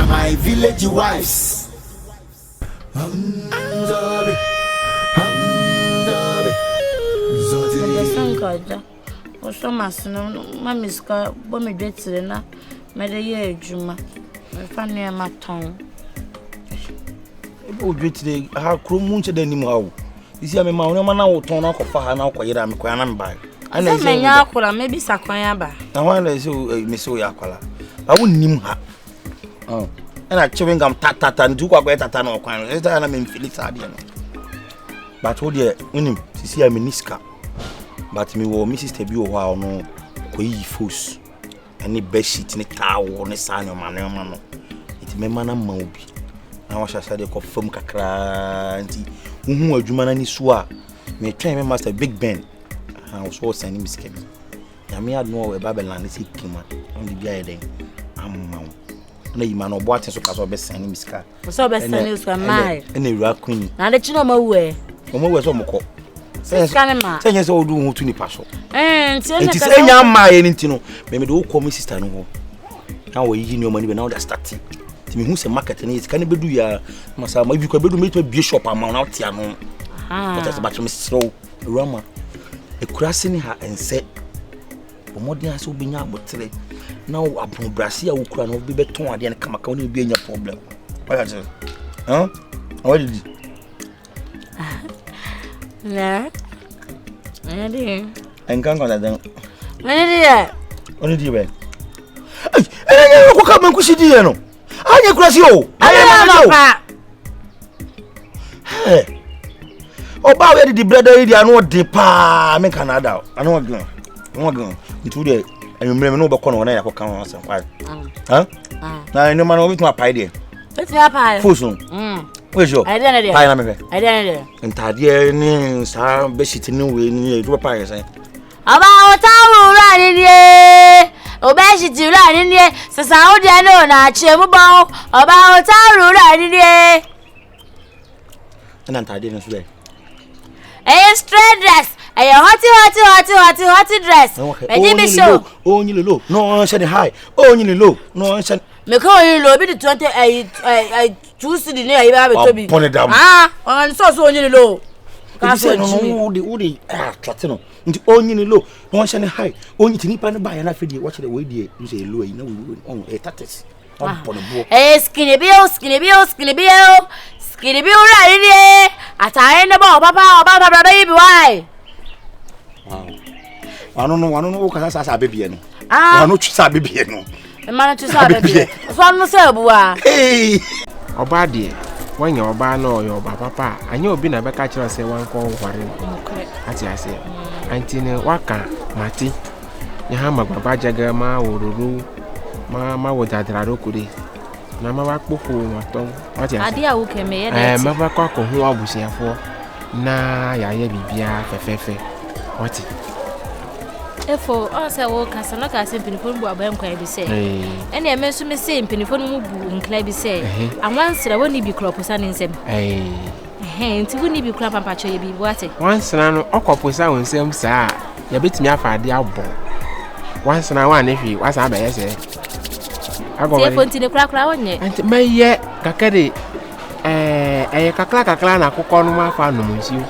my village wives. So much no Mammy's got bommy dreadful, made a year, Juma. I found near my tongue. Oh, great today. How crew moonted anymore. You see, I'm a man now turn out for her now, quiet. I'm quite by. I know Yakola, maybe Sakwayaba. I want to say, Miss Yakola. I wouldn't name her. Oh, and I chewing gum tat and do a better than all kinds. I mean, Felix Adian. But oh, dear, to see I'm in Niska. But me wo Mrs. Tebi o ha no koyi fos any bed sheet ni towel ni sano man no it me mana ma obi na wa hya de ko fam kakra nti hu adwuma na ni so a me twen me master Big Ben ha so send me skem ya me ad no we Babylon ni sikima on di bia yeden amma na yima no bo aten so ka so be send me ska so be send so mai na ewura kwini na de chino ma we so moko Scanema. Say yes, all do to ni paso. It is a young my anything. Maybe do call me sister no. Now we yin your money now that starting. Timi hu se market ni can be do ya masa ma bi ko be do meet be shop amount out here no. But as about me slow Awurama. E kurase ni ha ense. Omodin ase obi nya abotre. Now abon brase ya wo kura no be beton ade na kamaka woni bi anya problem. What is it? Huh? What did you? No. I did. And can't go then. Only the way. I come and kushi di no. Anya kurasi o. I Hey. Oba we di brother area no de pa me Canada. I no go. No go. Into the anwumre me no be kono na yakoka won asem kwa. Huh? Na no man obi to apai de. Let's go apai. Fuso. Where's your? I didn't know. Pai na me. I didn't know. And tadie ni sa be shit ni we ni do pai say. Aba o tawo ra ni die. O be shit ra ni die. Sasa o de no na chemu bon. Aba o tawo ra ni die. And tadie no so be. Straight dress. Hot dress. Me show. Oh, you low. No, said high. Oh, you low. No, said me call you low. Be the 20 I choose the near you have to be. On so you low. Platino. Into only low. No, said high. Only to nip and buy and I feel watch the way you say low. You know, we on a tatis. Skinny bill. Right? At I end about Papa, baby. Why? I don't know what I baby. I know to baby. The man to say, one myself. Hey, Obadi, when you're bad or your papa, and you've been a back catcher, say one call worrying. As I say, Antine Waka, Mati, Yahama, Baba Jagama, or Ru, Mamma would have Radokudi. Namma Pufu, what idea who came in? Mama Kwaku, who I was here for. Na ya bibia fefefe. What? Efo o se wo kasa no ka se pinifon bu abam kwa bi se. Ene eme so me se pinifon mu bu nkla bi se. Anwansra woni bi kroposa ne nsem. Nti woni bi kra papa cho ye bi wate. Wansra no okoposa wonsem saa. Ya betimi afa ade abo. Wansra wa ne hwi wasa abaye se. Efo nti ne kra wonye. Anti meye kakade kakla na akụkọ ọnụ afa no munsiu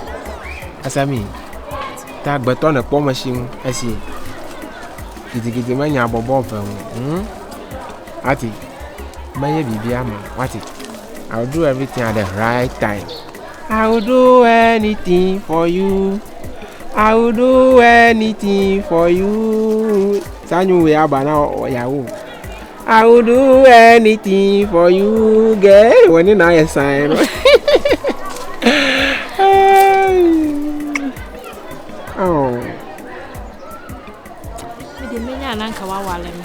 asami ta gbeto na po machine asi gidigidi manya abobo fa ati manya bibia ma wati I will do everything at the right time. I will do anything for you. I will do anything for you. Sanyu we abana oyawo. I will do anything for you, girl. When you know your sign. Oh.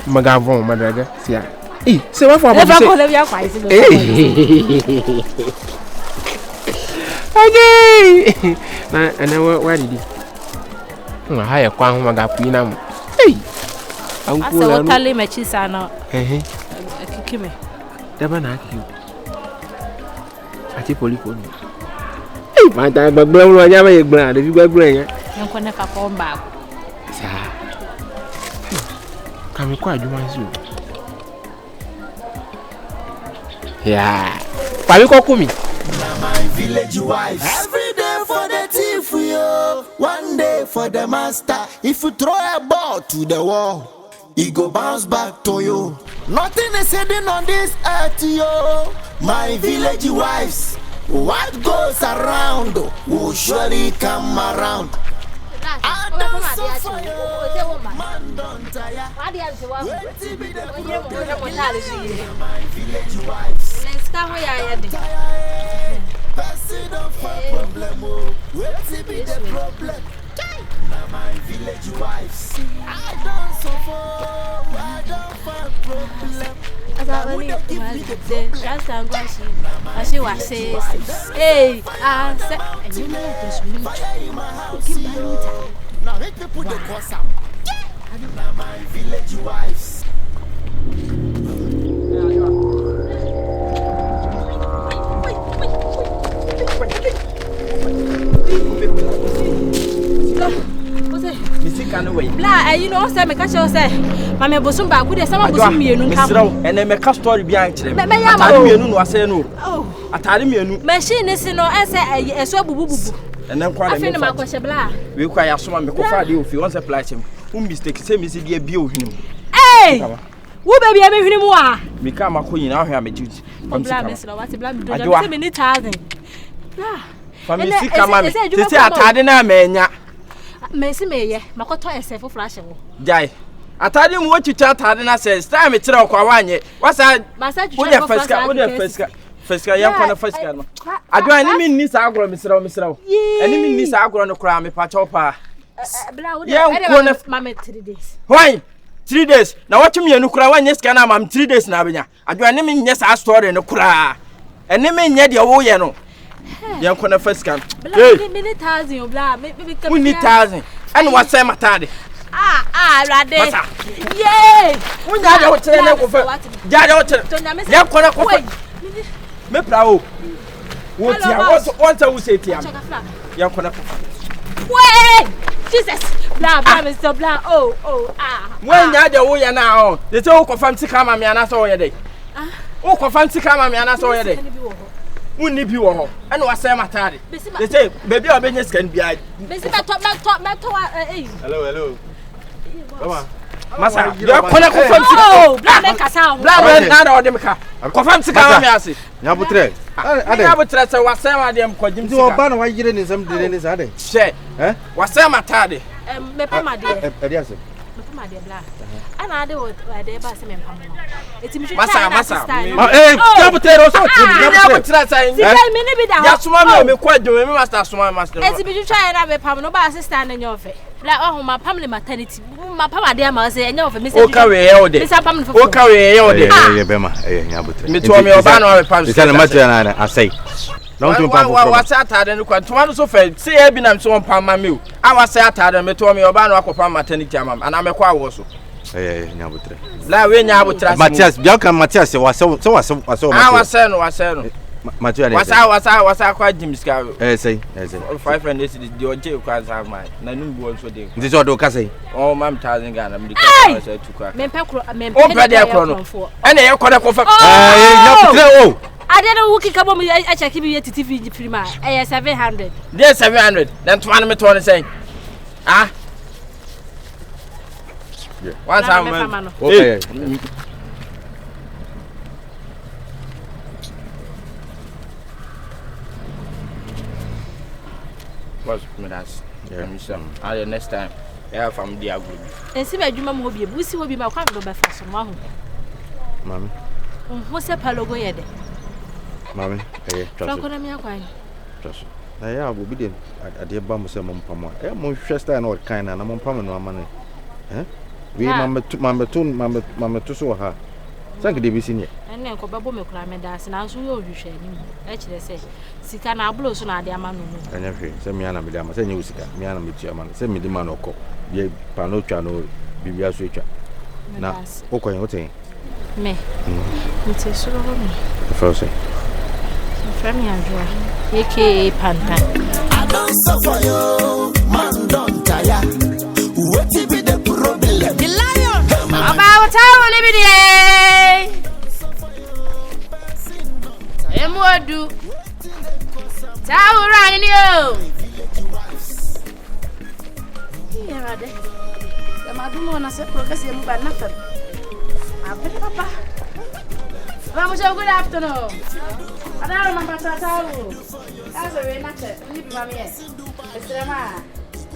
Magavon, Madraga. See, eh, say what for? Okay. And then where did he? I hire Kwaku Magapina. Hey. Uncle, I'll tell him a chisano. Kikime. Dabana you. Ati polyphone. Hey, Pantang, but blow on your brand if you were bringing. You can never come back. Come quite you want you. Yeah. Kwaku kokumi. My village wives. Every day for the thief, yo. One day for the master. If you throw a ball to the wall, it go bounce back to you. Nothing is hidden on this earth, yo. My village wives. What goes around will surely come around. I don't suffer, yo. Man don't tire. Wait till be the problem. My village wives. Let's come here. Person don't find problem. Wait till be the problem. Now my village wives. I don't suffer. I don't find problem. As I only last time she was saying, hey, I said, and you know this now let me put the course out. Now my village wives. Blah, you know, say, me catch you say, Mamma Bosum back with some of them, you know, and then make a story behind them. I say no. Oh, I tell him, machine is no answer, a swab boo. and then quite a my question, blah. We require someone to provide you if you want to apply him. Who mistake same is the abuse him. Hey, who baby, I mean, more. Become a queen out here, my duty. I'm glad, Mr. What's a black do many thousand. For me, see, come on, they say I tied in a man. Messi me, Makoto and Sefo flashing. Jai. I told him what you tell Tadina says, time it's all Kawanye. What's that? Massage what your first guy, first guy, young one, first guy. I do any mean this agro, Mr. Any mean this agro on the crime, Pachopa. Yeah, Mamma 3 days. Why? 3 days. Now what you mean, Ukraine, yes, can I'm 3 days now. I do any mean, yes, I story in the cry. And they mean, yet your way, you know. Young corner first can. Many thousand, blah, maybe we need 1,000. And what's Sam Matadi? Radde. Yay! When you are telling what Jadot, corner, me proud. What I will say to you, young corner. Wait! Jesus! Blah, blah, Mr. Blah, oh, when you are the way now, the talk of fancy come and I saw your day. Oh, fancy come and I saw your day. Wouldn't be all. And what's Sam Matadi? They say, baby, our business can be. Hello. Come on. Massa, you are corner confirm. Oh, blah, make a sound. Blah, not all them car. Confirm to come, Yassi. Nabutre. I have a threat, was Sam Adam Quadim to a banner. Why you didn't some day in his other? Say, eh? Was Sam Matadi? My dear, my dear, blah. And I do what I did by some it's Massa. Eh, Nabutre also. That's one of me quite doing master. As if you try and have a permanent assistant in your face. Like, oh, my family maternity. My papa, dear, must say, no, for Mr. Okay, all day. Okay, all day. Me told me about our past. I say. Don't you what's that? I don't know. Tomorrow so fair. Say, I've been so on Palma Mill. I was sat and me told me about our maternity, and I'm a quite also. La we nya abutra Matthias biaka Matthias was so I was saying Matthias was quite Jim Scar say 500 days the oje kwaz have my na numbu so dey this what do ka say oh mam 1000 Ghana me dey to kwa me brother kro and e koda ko fa oh I don't know who can come I check you TV prima 700 there 700 then 20 me 20 say ah one time okay was me that's yeah next time yeah from the group and see my juma mo bi we see obi ma kwa do be faso mo ho mami who say palogo yede mami trust ko na mi akwan trust na ya obi dem ade ba mo se mo mpam a mo hwe style na o kan na mo mpam no amane we mama to so ha sank de bi sinye enne ko babo me kura me da se na so yo hwehwe anim e kire se sika na ablo so na ade ama no no anya hwe se mi ana me de ama se nye usika mi ana me tu ama se mi de ma no ko bi pa no twa no bibia so twa na okon hoten me nti so ro me first from Andrea aka Pantan I don't suffer you man don't tire what be the problem the lion about our liberty Papa. Mama, good afternoon. Adaro Mapatao. That's a very natural. We need Mamma. It's Rama.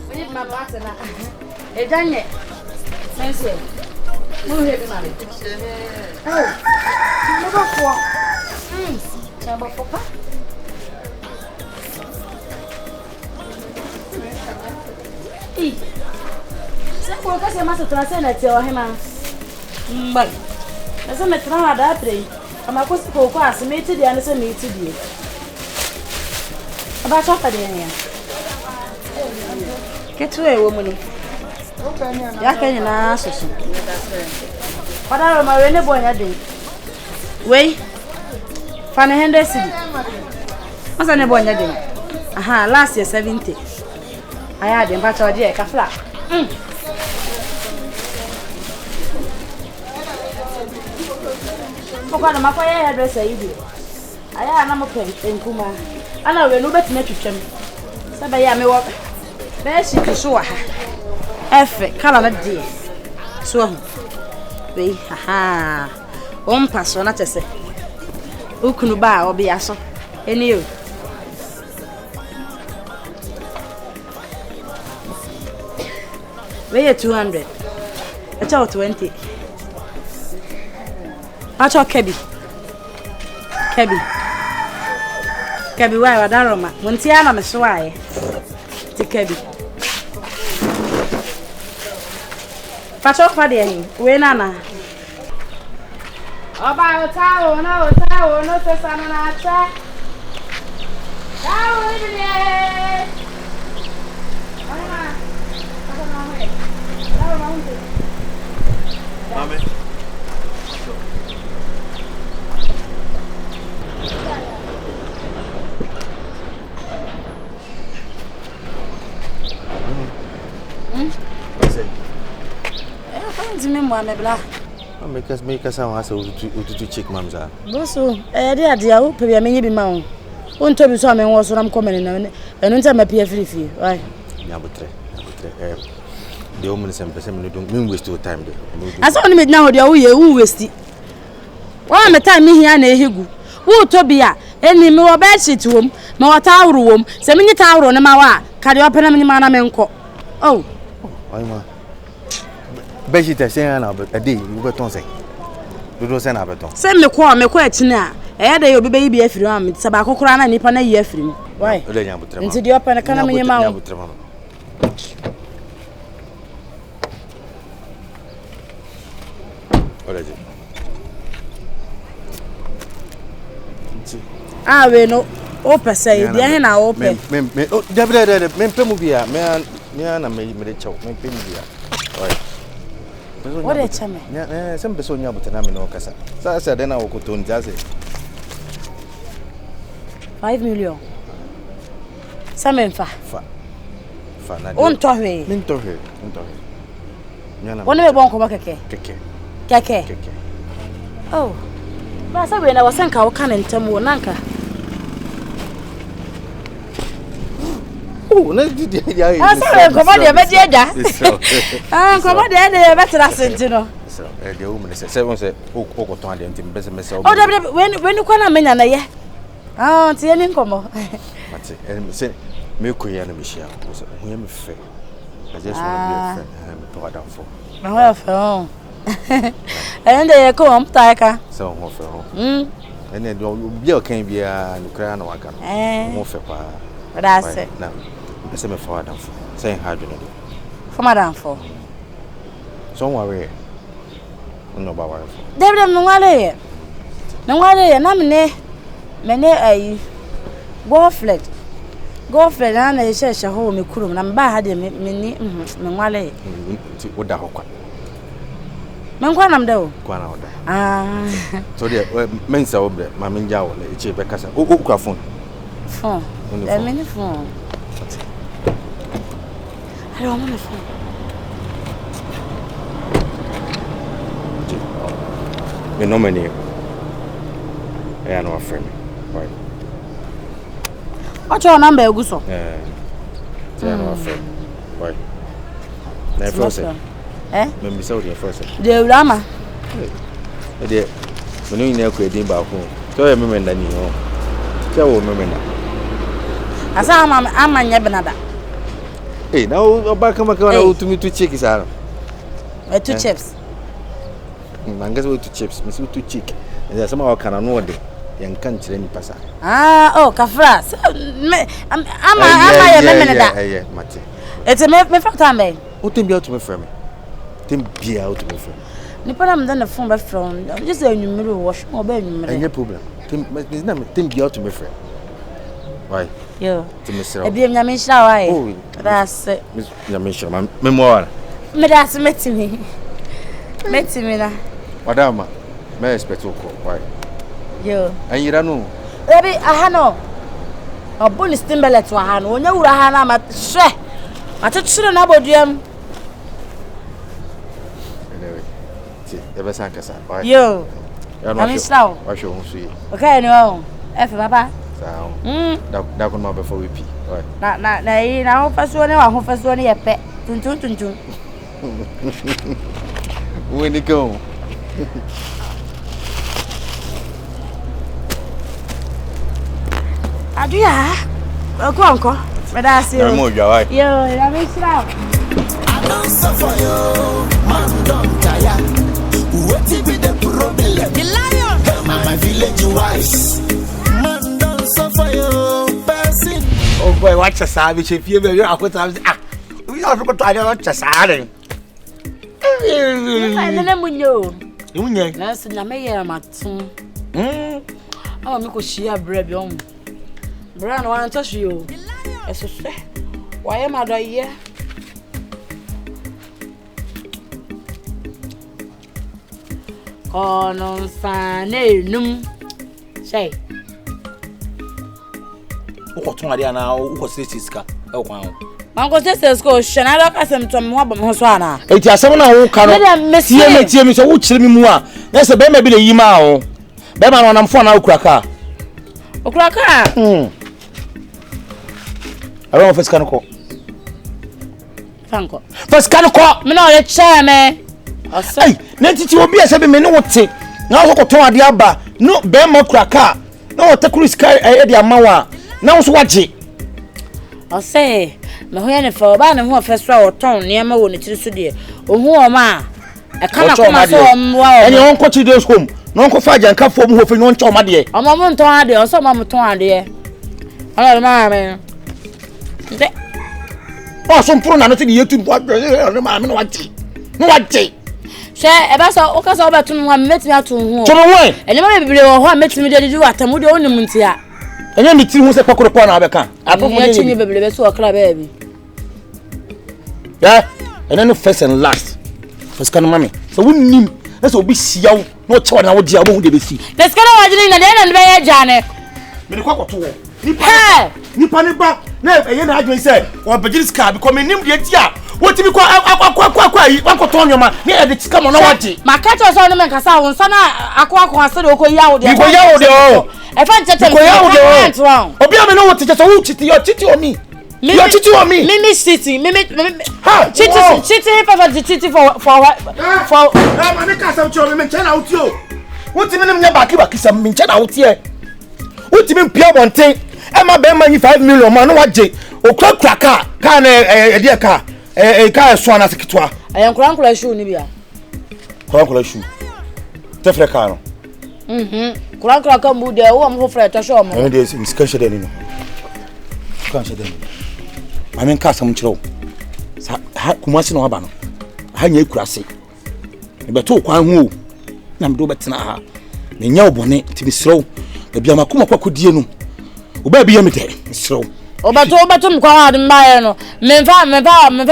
We need my partner. A Janet. Thank you. Move here, Mammy. Oh, number 4. Number 4. Você quer ser mais transcendente ou rema? Bem, essa metrô da trem. A minha coisa ficou quase meio dia nessa meio dia. Abaixa a cadeira. Que tu é o moni? Já quem na sosso. Para o meu né boa de. Wei. Fana Henderson. Mas né boa de. Aha, last year 70. Aya de mpacho de ka fla. Okwana makoye hairdresser yi. Aya na mo pen enkuma. Ana we no betime twetwem. Se be ya me wo. Be shi so wa ha. Efe kala na de. So ho. We aha. Ompa so na tese. Ukunu ba obi aso. Eni o. Where 200? I tell 20. I tell Kebby. Kebby, why are Daroma? When Tiana Mesway to Kebby. Patch off for the way, Nana. About a tower, no, Susanna. Tower, Amen. Make us sound as to check mamza. Boso, dear, I may be mount. Won't tell you something was what I'm coming in, and don't tell my peer free. Right? Yabutre. The woman is don't waste your time. I saw him now, the who waste it. One the time me here and Higu. Who Tobia, any more bed sheet room, more tower room, 70 tower on a mawa, carry up any manamenco. Oh, I'm Beshita saying a day, you were don't say. You don't send up. Send me quam, me question now. You'll be baby if you want tobacco crown and nipana year free. Why? Into the open economy amount. Ah, we no open say, the end I open. What a chame. Yeah, some person you but no casa. So I said, then I will go to Jazzy 5 million. Some fa. On to her. Minto her. One of one come keke. Oh, but I was saying, I can and tell me Nanka. Oh, let's do the idea. I saw come on, but come on, there, better as you know. So, the woman said, 7 said, oh, when you call a man, oh, see any come. But say, milk and Michelle was a fair. I just want to be a friend and pour down for. Well, and they come, Taka. So, and then you can't be a crown or I can move a pa. But I said, now, I say, my father, saying, how do you know? For Madame for. Somewhere, no, Baba. David, no one, and I'm ne, many a go fled, and I said, home, me cool, and I'm bad, many, Mawale. What the hook? Manquanam do. Ah, so the men's over there, Mamma Jow, Chebecasa, phone. Phone, a minute phone. I don't want a phone. You know my name. I am a friend. Right. What's your number, Guso? I am a friend. Right. Never said. Eh? Maybe so, dear first. The Awurama. de menu ni akọ edin ba ko so ye memenda ni ho se wo memenda asa ama nya benada na oba kama na utumi tu chick sara two chips mangaza two chips misi two chick ndia sama wakana no de yanka nkyere ni pasa kafra ama ya memenada mate ete me fakta me utembi out me frame tembia out me frame ni pana mda na phone ba from just a numero wash mo ba numero any problem tembia out me frame why yo temesera e bi nyame hira why that's nyame hira memoir me das metimi na madama me expect ko why yo anyira no ebi ahano obuni stimbelet wa hano onya wura hana ma hwe atetsere na boduam anyway ebe sankasa why yo I'm slow why show so yi okay no efe papa sao da kon ma be for we pi why na yi na ho faso ne wa ho faso ne yepe tuntun we ni go aduya ko me da se na mo jwa why yo na me slow I don't suffer yo man don't tire what be the problem the lion my village wise man don't suffer yo person oh boy watch us abi che fie be akota we are go to ade watch us ade nene munyo munye na se na me ye matum awa mi ko shia bra bi om bra na wan touch you esose waye ma do ye konon sane num say uko tun ade ana uko sika e kwa ho mango ses ko shana do kasem to me ho bam ho so ana eti asem na wo ka no tie me so wo kire mi mu a na se be ma bi le yima ho be ma no nam fo na okuraka aron feskan ko fanko feskan ko me no le cha me ai na titi obi ase be me ne wote na wo ko ton ade aba no be ma okuraka na wo ta kuru sky e de amawa na wo so waje ose me ho ya ne fa ba ne ho fesra wo ton ne ma wo ne tiri so de ohu o ma e kana kuma so o wa eni won ko children's home no ko fa janka fo mu ho fe no ncha o ma de o ma mo ton ade o so ma mo ton ade ala ma me de o so mpro na no te de yetu mpo ma me no waje she e ba so o ka so ba tun ho metimi atun ho to no we eni ma bibire wo ho metimi de ju atamu de onim ntia enya mi ti hu se pakoro po na abeka abofo de ni bibire be so okra ba bi yeah and then first and last first kan mami so wonnim na so obi siaw no chewa na wo dia wo hu de be si let's go na wajini na de na be ya jane me ni kwakoto wo nipa ni ba na eye na adwen se wo bejiri ska bi ko me nim de dia wo ti bi ko akwa yi kwakoto nyoma me e de tika mo na waje makato so no men kasa wo nsa na akwa ase de ko yawo de ko yawo de o e fa nchete ko yawo de o obi am no wo tete so wo chiti o mi you cheating on me. Mimi cheating. Mimi. Cheating. Cheating for. I make us out your men chana out you. What you mean baki some men chana out here? What you mean pure one thing? Emma Ben money 5 million man what je? O cracker can a dear car. A car swan as a kitwa. I am crankle shoe nibia. Crankle shoe. Teflecano. Crankle come with the home for a show. And there's in sketch then. Can't say I mean, cast some chill. Kumasi no abano. Hanya kurase. Ebe to kwan hu. Na mdo betina ha. Me nya obone ti misro. Ebi amakuma Kwaku die no. Oba bi yemete misro. Obato mkwa ade mbaye no. Memfa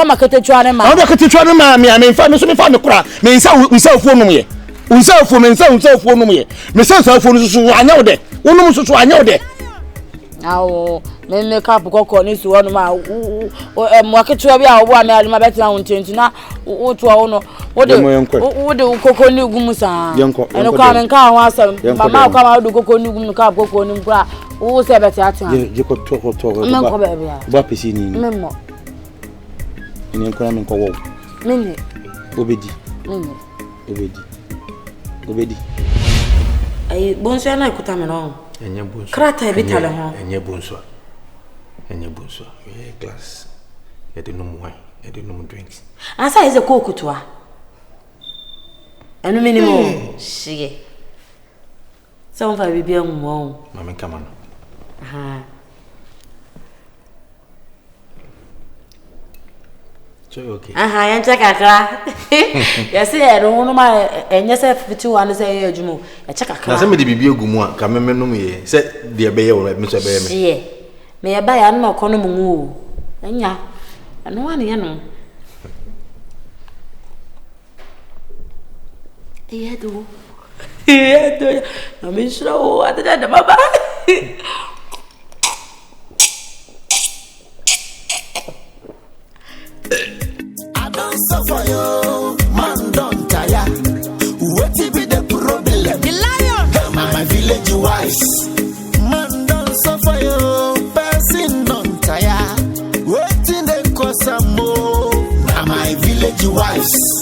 maketechwa ne ma. Oba ketechwa ne ma me memfa me so memfa me kura. Me nsa ofuo no ye. Unsa ofuo no ye. Me sensa ofuo no so anya wo de. Wonum so anya wo de. Awo me ka bukoko ni si wonu ma mwaketua bia wo ame aluma betina wontentu na wo to wo no wo de kokoko ni gumu sa eno ka men ka ho asem mama ka ma do kokoko ni gumu ka kokoko ni mkura wo se beti atia je ko to ba pesi ni memo ni nkora men ko wo mini obedi Obedi. Ai bonso na ikuta me no. Enye bonso. Krata bi tale ho. Enye bonso. Enye bonso. Glass. You dey no wine, you dey no drinks. Asa is a coke to a. Enu minimum. Shige. So fa bibia nwo. Mama kama no. Aha. Okay. Aha, yan check akra. Yes, e no no ma enye se 51 se ye adwumo. E check akra. Na se me de bibia gumu a ka memenu me se de be ye wo me so be ye me. Ye. Me ye ba ya no ko no mu o. Anya. Ano ane ye no. Edo. Na me shira o adada da baba. Suffer yo, man don't tire. What be the problem? The lion, my village wise. Man don't suffer yo, person don't tire. What in the cause more? My village wise.